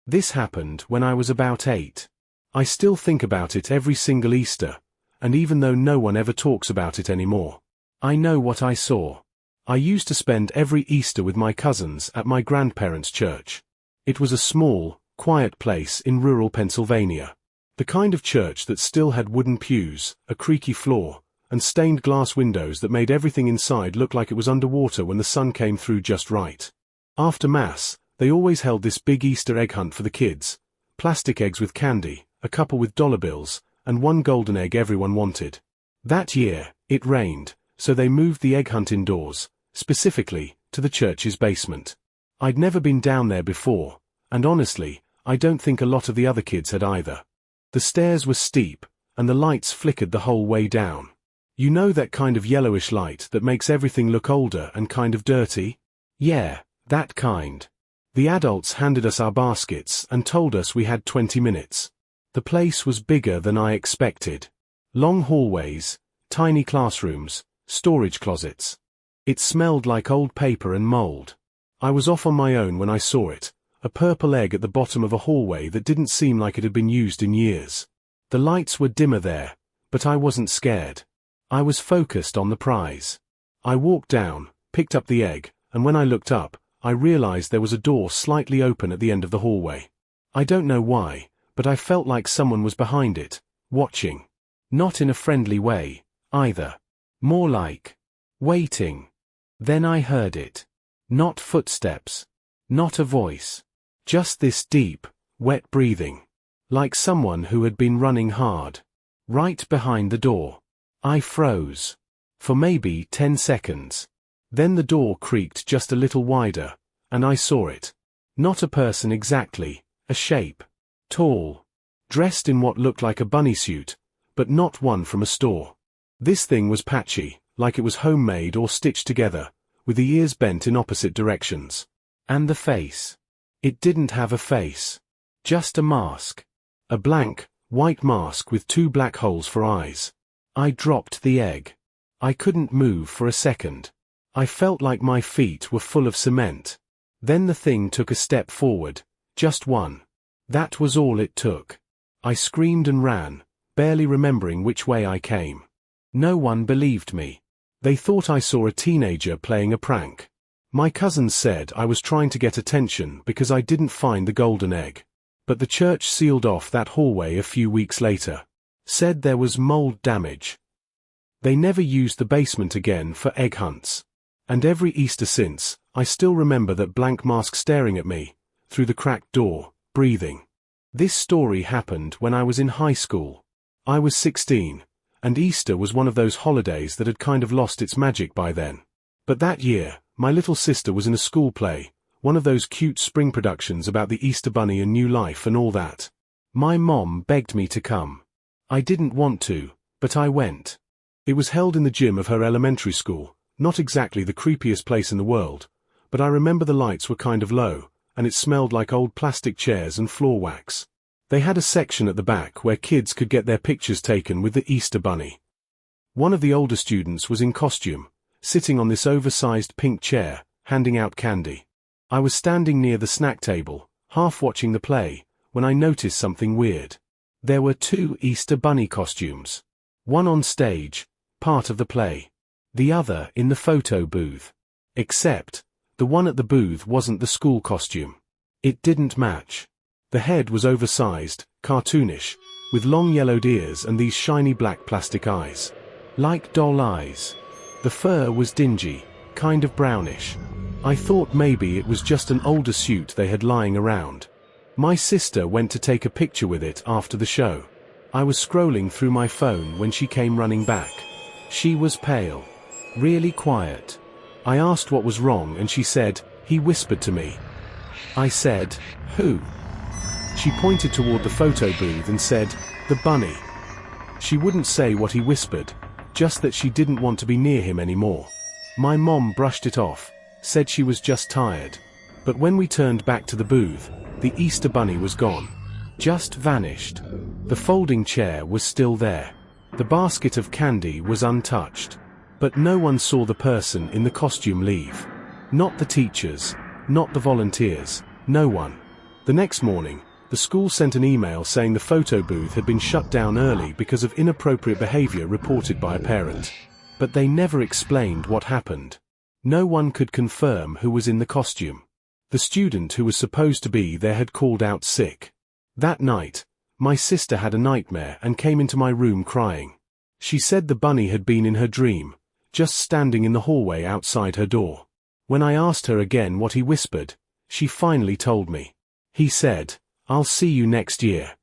This happened when I was about 8. I still think about it every single Easter, and even though no one ever talks about it anymore, I know what I saw. I used to spend every Easter with my cousins at my grandparents' church. It was a small, quiet place in rural Pennsylvania. The kind of church that still had wooden pews, a creaky floor, and stained glass windows that made everything inside look like it was underwater when the sun came through just right. After Mass, they always held this big Easter egg hunt for the kids. Plastic eggs with candy, a couple with dollar bills, and one golden egg everyone wanted. That year, it rained, so they moved the egg hunt indoors, specifically, to the church's basement. I'd never been down there before, and honestly, I don't think a lot of the other kids had either. The stairs were steep, and the lights flickered the whole way down. You know that kind of yellowish light that makes everything look older and kind of dirty? Yeah, that kind. The adults handed us our baskets and told us we had 20 minutes. The place was bigger than I expected. Long hallways, tiny classrooms, storage closets. It smelled like old paper and mold. I was off on my own when I saw it, a purple egg at the bottom of a hallway that didn't seem like it had been used in years. The lights were dimmer there, but I wasn't scared. I was focused on the prize. I walked down, picked up the egg, and when I looked up, I realized there was a door slightly open at the end of the hallway. I don't know why, but I felt like someone was behind it, watching. Not in a friendly way, either. More like waiting. Then I heard it. Not footsteps. Not a voice. Just this deep, wet breathing. Like someone who had been running hard. Right behind the door. I froze. For maybe 10 seconds. Then the door creaked just a little wider, and I saw it. Not a person exactly, a shape. Tall. Dressed in what looked like a bunny suit, but not one from a store. This thing was patchy, like it was homemade or stitched together, with the ears bent in opposite directions. And the face. It didn't have a face. Just a mask. A blank, white mask with 2 black holes for eyes. I dropped the egg. I couldn't move for a second. I felt like my feet were full of cement. Then the thing took a step forward, just one. That was all it took. I screamed and ran, barely remembering which way I came. No one believed me. They thought I saw a teenager playing a prank. My cousins said I was trying to get attention because I didn't find the golden egg. But the church sealed off that hallway a few weeks later. Said there was mold damage. They never used the basement again for egg hunts. And every Easter since, I still remember that blank mask staring at me, through the cracked door, breathing. This story happened when I was in high school. I was 16, and Easter was one of those holidays that had kind of lost its magic by then. But that year, my little sister was in a school play, one of those cute spring productions about the Easter Bunny and new life and all that. My mom begged me to come. I didn't want to, but I went. It was held in the gym of her elementary school. Not exactly the creepiest place in the world, but I remember the lights were kind of low, and it smelled like old plastic chairs and floor wax. They had a section at the back where kids could get their pictures taken with the Easter Bunny. One of the older students was in costume, sitting on this oversized pink chair, handing out candy. I was standing near the snack table, half watching the play, when I noticed something weird. There were 2 Easter Bunny costumes. One on stage, part of the play. The other in the photo booth. Except, the one at the booth wasn't the school costume. It didn't match. The head was oversized, cartoonish, with long yellowed ears and these shiny black plastic eyes. Like doll eyes. The fur was dingy, kind of brownish. I thought maybe it was just an older suit they had lying around. My sister went to take a picture with it after the show. I was scrolling through my phone when she came running back. She was pale. Really quiet. I asked what was wrong and she said, "He whispered to me." I said, "Who?" She pointed toward the photo booth and said, "The bunny." She wouldn't say what he whispered, just that she didn't want to be near him anymore. My mom brushed it off, said she was just tired. But when we turned back to the booth, the Easter Bunny was gone. Just vanished. The folding chair was still there. The basket of candy was untouched. But no one saw the person in the costume leave. Not the teachers, not the volunteers, no one. The next morning, the school sent an email saying the photo booth had been shut down early because of inappropriate behavior reported by a parent. But they never explained what happened. No one could confirm who was in the costume. The student who was supposed to be there had called out sick. That night, my sister had a nightmare and came into my room crying. She said the bunny had been in her dream, just standing in the hallway outside her door. When I asked her again what he whispered, she finally told me. He said, "I'll see you next year."